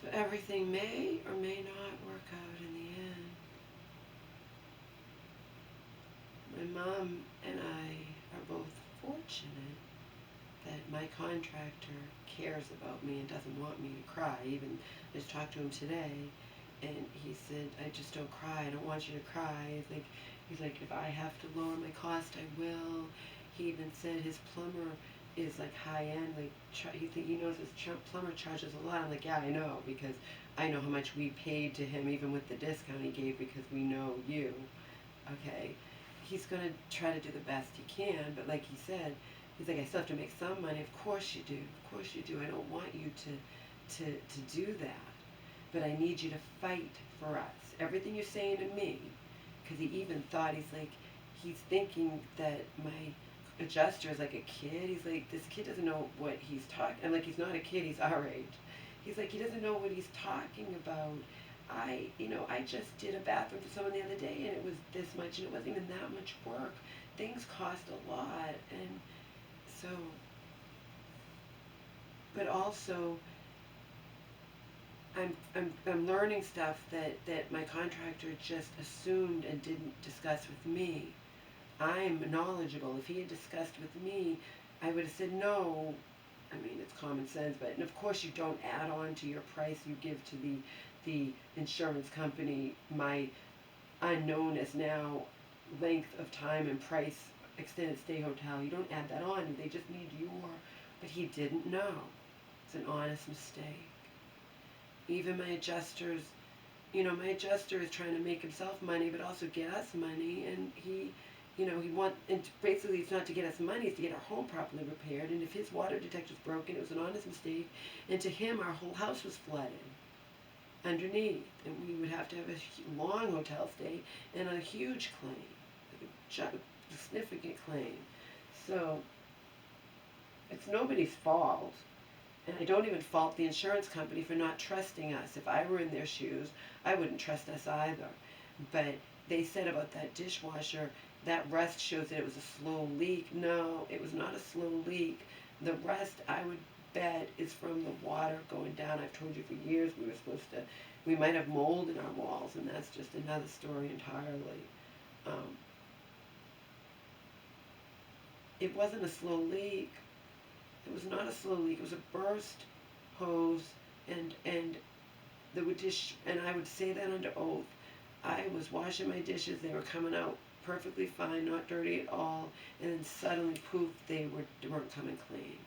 So everything may or may not work out in the end. My mom and I are both fortunate that my contractor cares about me and doesn't want me to cry. Even I just talked to him today, and he said, "I just don't cry. I don't want you to cry." He's like, if I have to lower my cost, I will. He even said his plumber is like high end. Like he knows his plumber charges a lot. I'm like, yeah, I know, because I know how much we paid to him, even with the discount he gave, because we know you. Okay, he's gonna try to do the best he can, but like he said, he's like, I still have to make some money. Of course you do. Of course you do. I don't want you to do that. But I need you to fight for us. Everything you're saying to me, because he even thought, he's thinking that my adjuster is like a kid. He's like, this kid doesn't know what he's talking. I'm like, he's not a kid. He's our age. He's like, he doesn't know what he's talking about. I just did a bathroom for someone the other day, and it was this much, and it wasn't even that much work. Things cost a lot, and so, but also, I'm learning stuff that my contractor just assumed and didn't discuss with me. I'm knowledgeable. If he had discussed with me, I would have said no. I mean, it's common sense, but and of course you don't add on to your price you give to the insurance company my unknown as now length of time and price extended stay hotel. You don't add that on. They just need your. But he didn't know. It's an honest mistake. Even my adjusters, my adjuster is trying to make himself money, but also get us money, and and basically it's not to get us money, it's to get our home properly repaired, and if his water detector's broken, it was an honest mistake, and to him, our whole house was flooded underneath, and we would have to have a long hotel stay and a huge claim, like a significant claim. So, it's nobody's fault. And I don't even fault the insurance company for not trusting us. If I were in their shoes, I wouldn't trust us either. But they said about that dishwasher, that rust shows that it was a slow leak. No, it was not a slow leak. The rust, I would bet, is from the water going down. I've told you for years we might have mold in our walls, and that's just another story entirely. Um, it wasn't a slow leak. It was not a slow leak. It was a burst hose, and and I would say that under oath. I was washing my dishes. They were coming out perfectly fine, not dirty at all, and then suddenly, poof, weren't coming clean.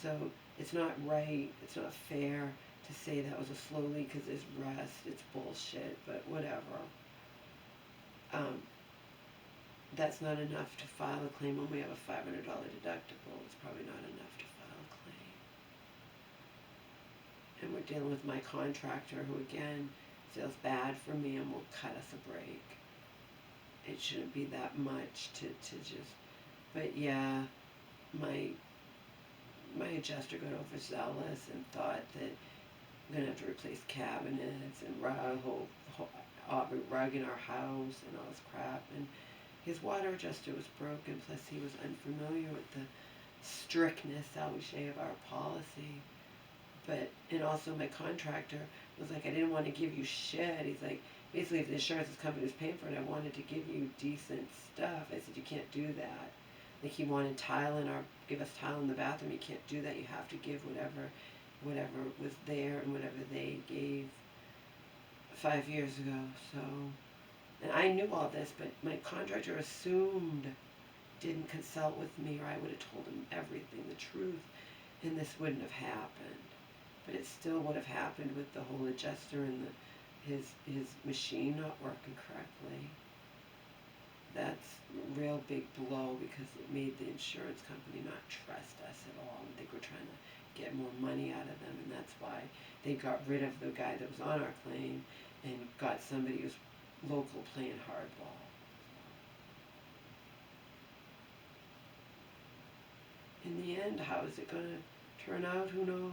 So it's not right. It's not fair to say that was a slow leak because there's rust. It's bullshit. But whatever. Um, that's not enough to file a claim when we have a $500 deductible. It's probably not enough to file a claim. And we're dealing with my contractor who, again, feels bad for me and will cut us a break. It shouldn't be that much to just, but yeah, my adjuster got overzealous and thought that I'm going to have to replace cabinets and rug in our house and all this crap, and his water adjuster was broken, plus he was unfamiliar with the strictness, shall we say, of our policy. But, and also my contractor was like, I didn't want to give you shit. He's like, basically if the insurance company was paying for it, I wanted to give you decent stuff. I said, you can't do that. Like he wanted give us tile in the bathroom. You can't do that. You have to give whatever was there and whatever they gave 5 years ago. So, and I knew all this, but my contractor assumed, didn't consult with me, or I would have told him everything, the truth, and this wouldn't have happened. But it still would have happened with the whole adjuster and his machine not working correctly. That's a real big blow because it made the insurance company not trust us at all. I think we're trying to get more money out of them, and that's why they got rid of the guy that was on our claim and got somebody who's local playing hardball. In the end, how is it going to turn out? Who knows?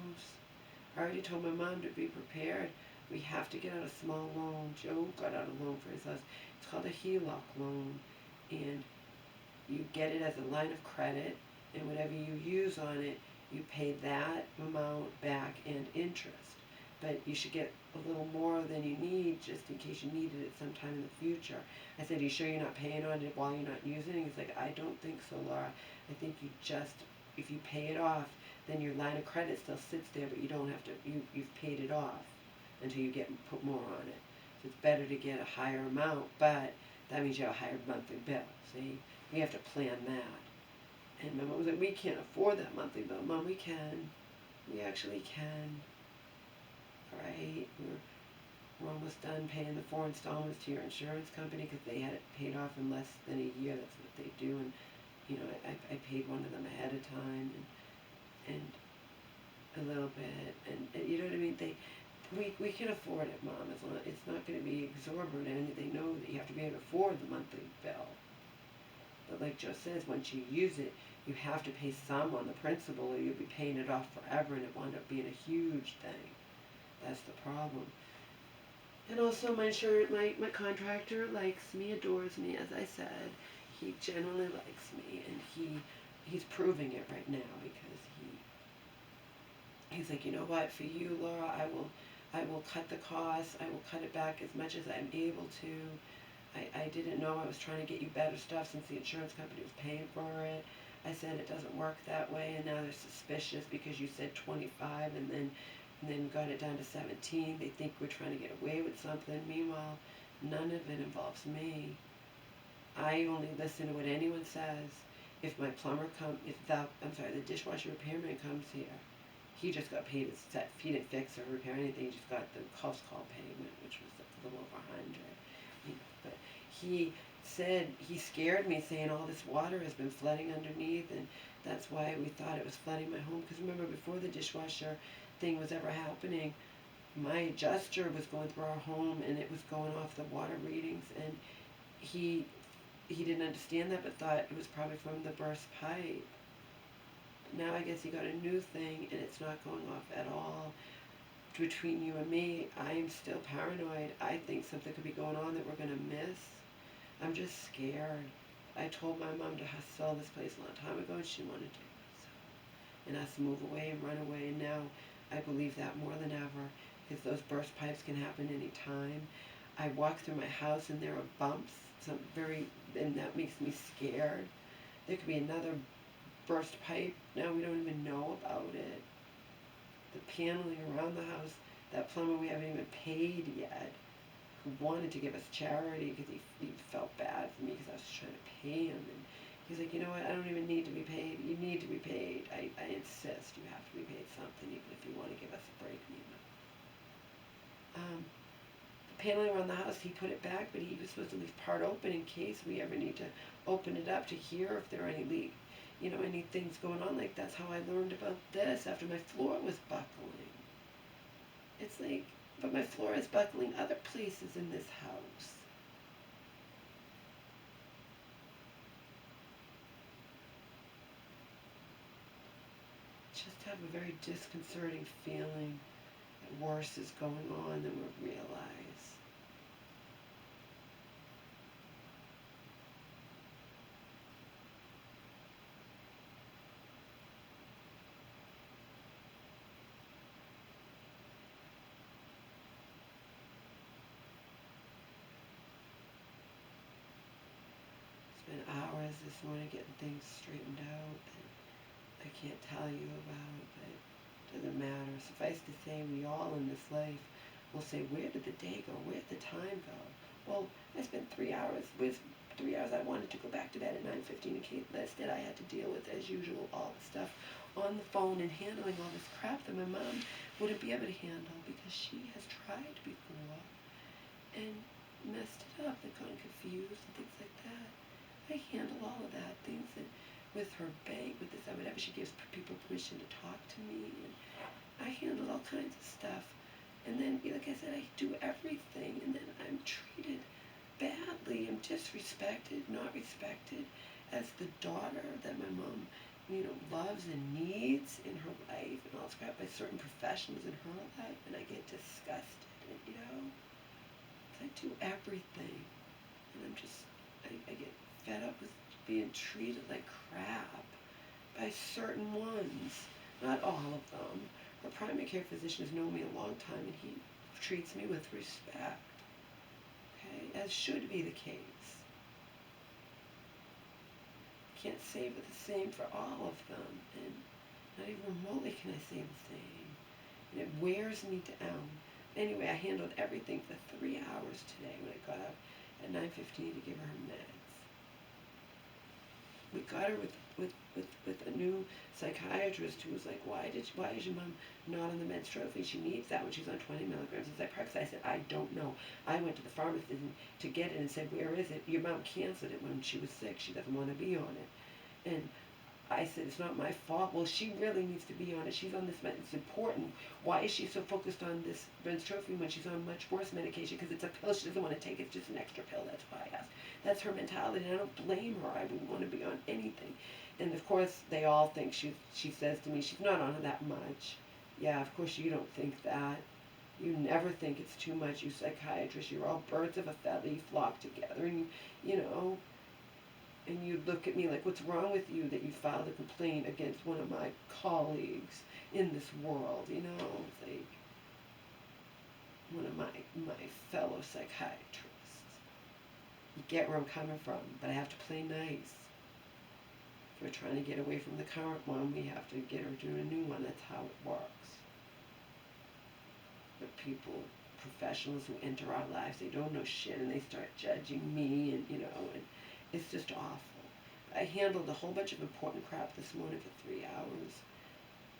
I already told my mom to be prepared. We have to get out a small loan. Joe got out a loan for his house. It's called a HELOC loan, and you get it as a line of credit, and whatever you use on it, you pay that amount back and interest. but you should get a little more than you need just in case you needed it sometime in the future. I said, are you sure you're not paying on it while you're not using it? He's like, I don't think so, Laura. I think you just, if you pay it off, then your line of credit still sits there, but you don't have to, you've paid it off until you put more on it. So it's better to get a higher amount, but that means you have a higher monthly bill. See, we have to plan that. And my mom was like, we can't afford that monthly bill. Mom, we can. We actually can. Right? We're almost done paying the 4 installments to your insurance company because they had it paid off in less than a year. That's what they do. And, you know, I paid one of them ahead of time and a little bit. And you know what I mean? We can afford it, Mom. It's not going to be exorbitant. And they know that you have to be able to afford the monthly bill. But like Joe says, once you use it, you have to pay some on the principal or you'll be paying it off forever and it wound up being a huge thing. That's the problem. And also my contractor likes me, adores me, as I said. He generally likes me and he's proving it right now because he's like, you know what, for you, Laura, I will cut the costs, I will cut it back as much as I'm able to. I didn't know I was trying to get you better stuff since the insurance company was paying for it. I said it doesn't work that way, and now they're suspicious because you said 25 and then got it down to 17. They think we're trying to get away with something. Meanwhile, none of it involves me. I only listen to what anyone says. If my plumber the dishwasher repairman comes here, he just got paid. He didn't fix or repair anything. He just got the house call payment, which was a little over 100. But he said, he scared me saying all this water has been flooding underneath and that's why we thought it was flooding my home. Because remember, before the dishwasher thing was ever happening, my adjuster was going through our home and it was going off the water readings and he didn't understand that but thought it was probably from the burst pipe. Now I guess he got a new thing and it's not going off at all. Between you and me, I'm still paranoid. I think something could be going on that we're going to miss. I'm just scared. I told my mom to sell this place a long time ago and she wanted to. And us move away and run away. And now I believe that more than ever because those burst pipes can happen any time. I walk through my house and there are bumps, and that makes me scared. There could be another burst pipe. Now we don't even know about it. The paneling around the house, that plumber we haven't even paid yet, who wanted to give us charity because he felt bad for me because I was trying to pay him. And he's like, you know what, I don't even need to be paid. You need to be paid. I insist you have to be paid something even if you want to give us a break. The paneling around the house, he put it back, but he was supposed to leave part open in case we ever need to open it up to hear if there are any leaks. You know, any things going on. Like, that's how I learned about this after my floor was buckling. It's like, but my floor is buckling other places in this house. Just have a very disconcerting feeling that worse is going on than we realize. Spent hours this morning getting things straightened out that I can't tell you about, but it doesn't matter. Suffice to say, we all in this life will say, where did the day go? Where did the time go? Well, I spent 3 hours. With 3 hours, I wanted to go back to bed at 9:15 in case instead I had to deal with, as usual, all the stuff on the phone and handling all this crap that my mom wouldn't be able to handle because she has tried before and messed it up and gotten confused and things like that. I handle all of that, things that with her bank, with this, whatever, she gives people permission to talk to me, and I handle all kinds of stuff. And then, like I said, I do everything, and then I'm treated badly. I'm disrespected, not respected as the daughter that my mom, loves and needs in her life, and all this crap by certain professionals in her life, and I get disgusted, and, I do everything, and I get fed up with being treated like crap by certain ones, not all of them, Her primary care physician has known me a long time, and he treats me with respect, okay, as should be the case. Can't say the same for all of them, and not even remotely can I say the same. And it wears me down. Anyway, I handled everything for 3 hours today when I got up at 9:15 to give her meds. We got her with a new psychiatrist who was like, why is your mom not on the meds trophy? She needs that when she's on 20 milligrams of Zyprexa. I said, I don't know. I went to the pharmacist to get it and said, where is it? Your mom canceled it when she was sick. She doesn't want to be on it. And I said, it's not my fault. Well, she really needs to be on it. She's on this med. It's important. Why is she so focused on this meds trophy when she's on much worse medication? Because it's a pill she doesn't want to take. It's just an extra pill. That's why I asked. That's her mentality, and I don't blame her. I wouldn't want to be on anything. And of course, they all think she says to me, she's not on it that much. Yeah, of course you don't think that. You never think it's too much, you psychiatrists. You're all birds of a feather. You flock together, and and you look at me like, what's wrong with you that you filed a complaint against one of my colleagues in this world, It's like one of my fellow psychiatrists. You get where I'm coming from, but I have to play nice. If we're trying to get away from the current one, we have to get her to a new one. That's how it works. But people, professionals who enter our lives, they don't know shit, and they start judging me, and it's just awful. I handled a whole bunch of important crap this morning for 3 hours,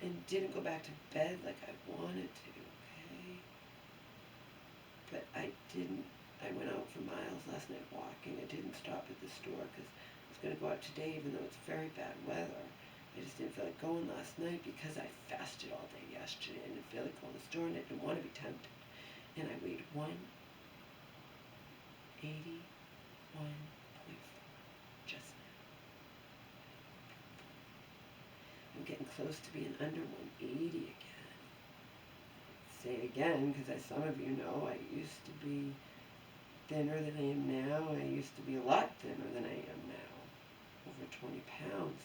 and didn't go back to bed like I wanted to, okay? But I went out for miles last night walking. I didn't stop at the store because I was going to go out today, even though it's very bad weather. I just didn't feel like going last night because I fasted all day yesterday. I didn't feel like going to the store, and I didn't want to be tempted. And I weighed 181.4 just now. I'm getting close to being under 180 again. Say it again, because as some of you know, I used to be thinner than I am now. I used to be a lot thinner than I am now. Over 20 pounds.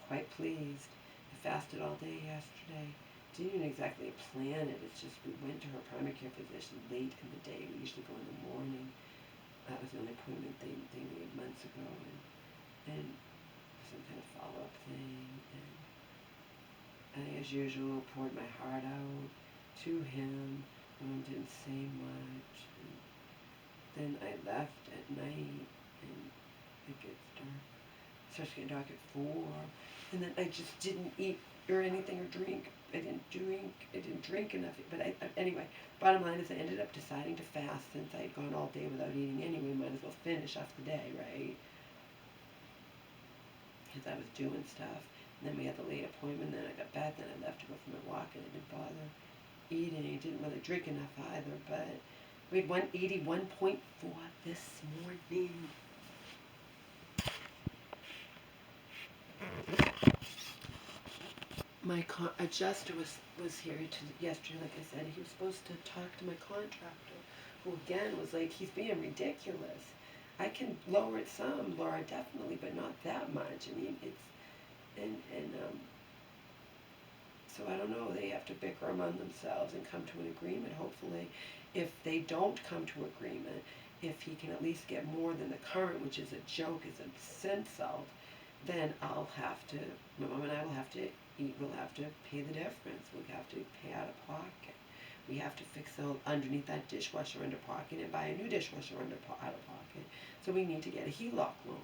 Quite pleased. I fasted all day yesterday. Didn't even exactly plan it. It's just we went to her primary care physician late in the day. We usually go in the morning. That was the only appointment they made months ago, and some kind of follow-up thing. And I, as usual, poured my heart out to him. Didn't say much. And then I left at night, and it gets dark. It starts getting dark at 4. And then I just didn't eat or anything or drink. I didn't drink enough. But anyway, bottom line is I ended up deciding to fast since I had gone all day without eating anyway. Might as well finish off the day, right? Because I was doing stuff. And then we had the late appointment. Then I got back. Then I left to go for my walk, and I didn't bother eating. I didn't really drink enough either. But we had 181.4 this morning. My adjuster was here yesterday, like I said. He was supposed to talk to my contractor, who again was like, he's being ridiculous. I can lower it some, Laura, definitely, but not that much. I mean, so I don't know. They have to bicker among themselves and come to an agreement, hopefully. If they don't come to agreement, if he can at least get more than the current, which is a joke, is an insult, then I'll have to, my mom and I will have to we'll have to pay the difference. We'll have to pay out of pocket. We have to fix underneath that dishwasher under pocket and buy a new dishwasher out of pocket. So we need to get a HELOC loan.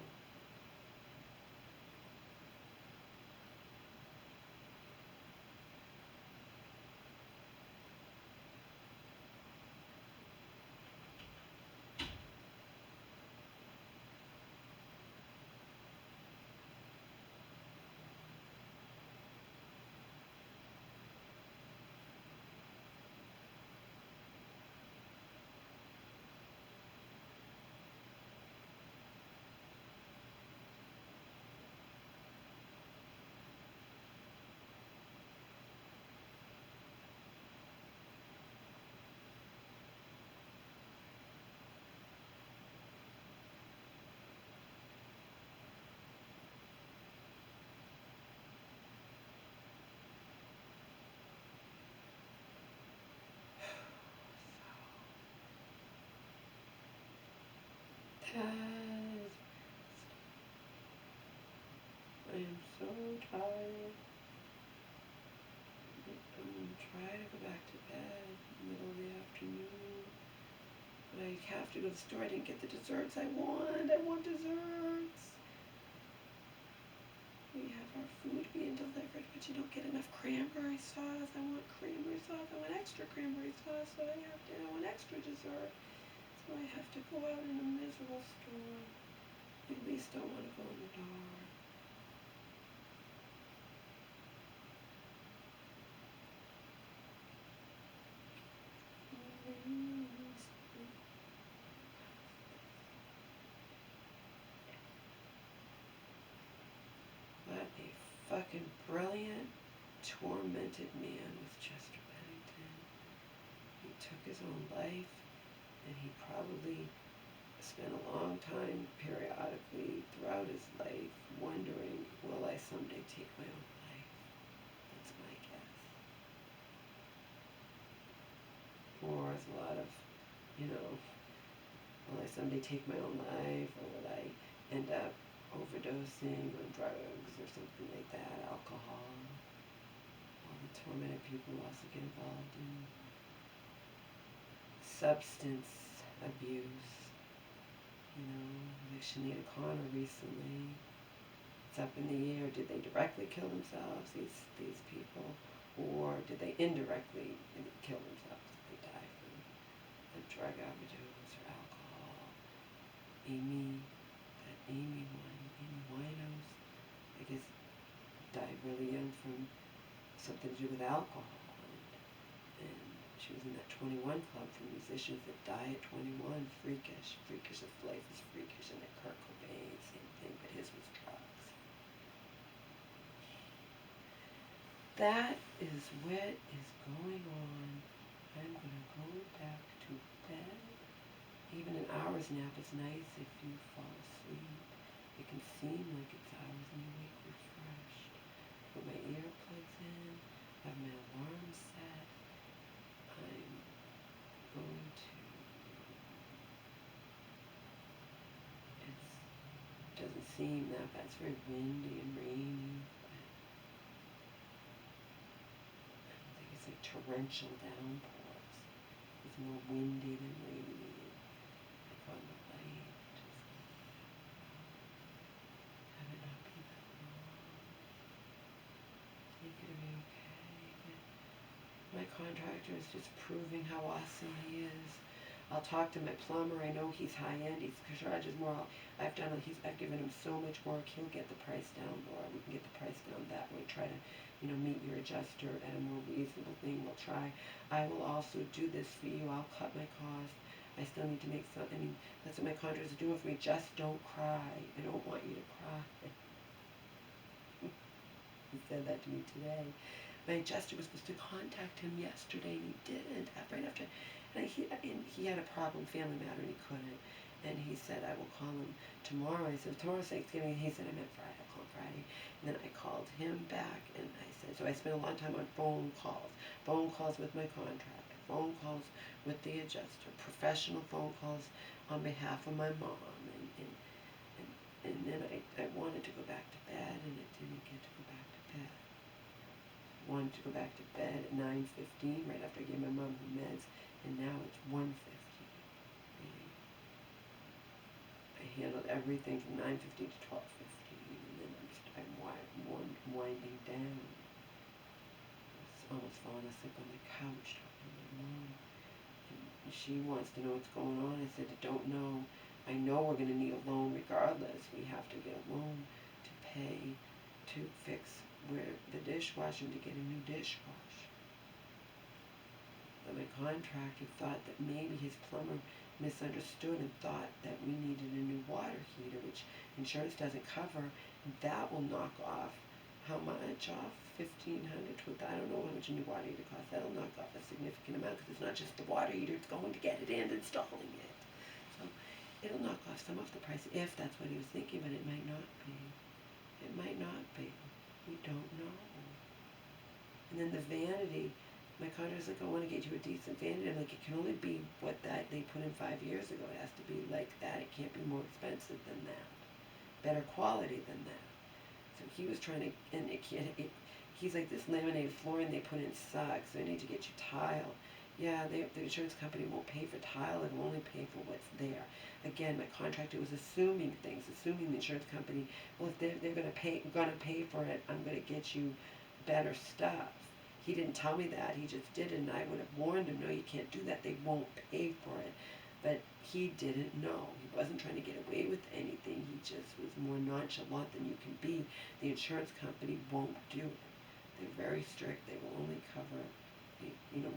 Yes. I am so tired. I'm going to try to go back to bed in the middle of the afternoon. But I have to go to the store. I didn't get the desserts I want. I want desserts. We have our food being delivered, but you don't get enough cranberry sauce. I want cranberry sauce. I want extra cranberry sauce, so I want extra dessert. So I have to go out in a miserable store. At least I want to go in the dark. What a fucking brilliant, tormented man was Chester Bennington. He took his own life, and he probably spent a long time periodically throughout his life wondering, will I someday take my own life? That's my guess. Or as a lot of, will I someday take my own life, or will I end up overdosing on drugs or something like that, alcohol? All the tormented people also get involved in substance abuse. Like Sinead O'Connor recently. It's up in the air. Did they directly kill themselves, these people, or did they indirectly kill themselves? Did they die from a drug overdose or alcohol? Amy Winehouse, I guess, died really young from something to do with alcohol. And she was in that 21 club for musicians that die at 21. Freakish. Freakish. If life is freakish. And that Kurt Cobain, same thing, but his was drugs. That is what is going on. I'm going to go back to bed. Even an hour's nap is nice if you fall asleep. It can seem like it's hours and you wake refreshed. Put my earplugs in, have my alarm set. I'm going to, it doesn't seem that bad. It's very windy and rainy, but I don't think it's like torrential downpours. It's more windy than rainy. Like on the light, just have it not be that long. I think it'll be okay, but my contractor is just proving how awesome he is. I'll talk to my plumber. I know he's high end. He charges more. I've given him so much work. He'll get the price down, or we can get the price down that way. Try to, meet your adjuster at a more reasonable thing. We'll try. I will also do this for you. I'll cut my costs. I still need to make some. That's what my contractors are doing for me. Just don't cry. I don't want you to cry. He said that to me today. My adjuster was supposed to contact him yesterday, and he didn't. Right after, and he had a problem, family matter, and he couldn't. And he said, I will call him tomorrow. I said, tomorrow's Thanksgiving. He said, I meant Friday. I'll call him Friday. And then I called him back, and I said, so I spent a lot of time on phone calls with my contractor, phone calls with the adjuster, professional phone calls on behalf of my mom. And then I wanted to go back to bed, and I didn't get to go back to bed. Wanted to go back to bed at 9:15, right after I gave my mom her meds, and now it's 1:15. I handled everything from 9:15 to 12:15, and then I'm winding down. I was almost falling asleep on the couch talking to my mom, and she wants to know what's going on. I said, I don't know. I know we're going to need a loan regardless. We have to get a loan to pay to fix the dishwasher and to get a new dishwasher. But my contractor thought that maybe his plumber misunderstood and thought that we needed a new water heater, which insurance doesn't cover, and that will knock off how much off? $1,500 I don't know how much a new water heater costs. That'll knock off a significant amount because it's not just the water heater, it's going to get it and installing it. So it'll knock off some of the price if that's what he was thinking, but it might not be. It might not be. We don't know. And then the vanity, my contractor's like, I want to get you a decent vanity. I'm like, it can only be what that they put in 5 years ago. It has to be like like that. It can't be more expensive than that. Better quality than that. So he was trying to, and he's like, this laminated flooring they put in sucks, so I need to get you tile. Yeah, the insurance company won't pay for tile, it will only pay for what's there. Again, my contractor was assuming things, assuming the insurance company, well, if they're going to pay for it, I'm going to get you better stuff. He didn't tell me that, he just did it, and I would have warned him, no, you can't do that, they won't pay for it. But he didn't know. He wasn't trying to get away with anything. He just was more nonchalant than you can be. The insurance company won't do it. They're very strict. They will only cover,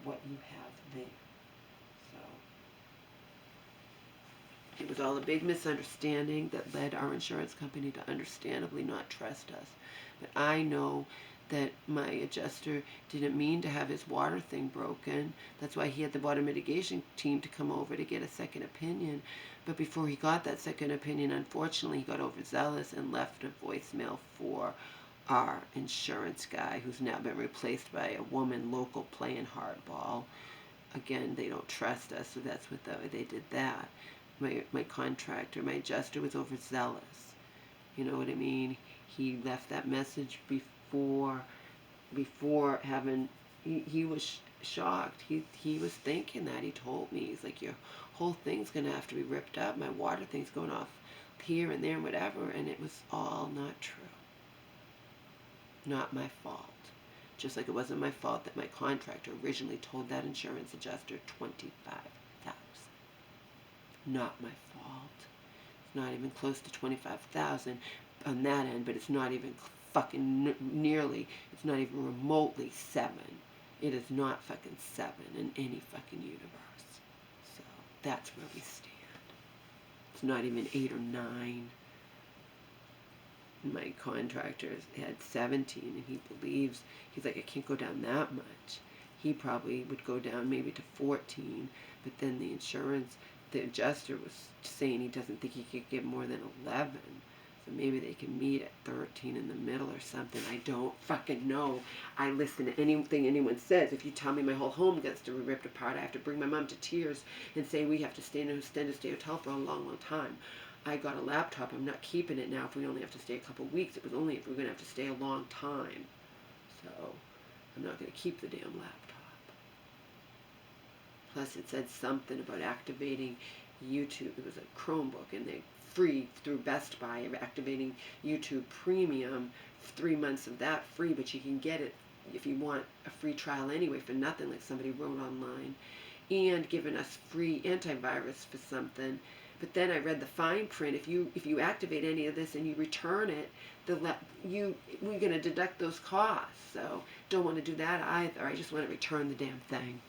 what you have there. So it was all a big misunderstanding that led our insurance company to understandably not trust us. But I know that my adjuster didn't mean to have his water thing broken. That's why he had the water mitigation team to come over to get a second opinion. But before he got that second opinion, unfortunately, he got overzealous and left a voicemail for our insurance guy, who's now been replaced by a woman local playing hardball. Again, they don't trust us, so that's what they did that. My contractor, my adjuster was overzealous. You know what I mean? He left that message before having, he was shocked. He was thinking that. He told me, he's like, your whole thing's going to have to be ripped up. My water thing's going off here and there and whatever. And it was all not true. Not my fault. Just like it wasn't my fault that my contractor originally told that insurance adjuster $25,000. Not my fault. It's not even close to $25,000 on that end, but it's not even fucking nearly, it's not even remotely 7. It is not fucking 7 in any fucking universe. So that's where we stand. It's not even 8 or 9. My contractor had 17, and he believes, he's like, I can't go down that much. He probably would go down maybe to 14, but then the adjuster was saying he doesn't think he could get more than 11. So maybe they can meet at 13 in the middle or something. I don't fucking know. I listen to anything anyone says. If you tell me my whole home gets to be ripped apart, I have to bring my mom to tears and say we have to stay in an extended stay hotel for a long, long time. I got a laptop. I'm not keeping it now if we only have to stay a couple weeks. It was only if we're going to have to stay a long time. So I'm not going to keep the damn laptop. Plus it said something about activating YouTube. It was a Chromebook, and they free through Best Buy of activating YouTube Premium, 3 months of that free, but you can get it if you want a free trial anyway for nothing, like somebody wrote online, and giving us free antivirus for something. But then I read the fine print. If you activate any of this and you return it, we're going to deduct those costs. So don't want to do that either. I just want to return the damn thing.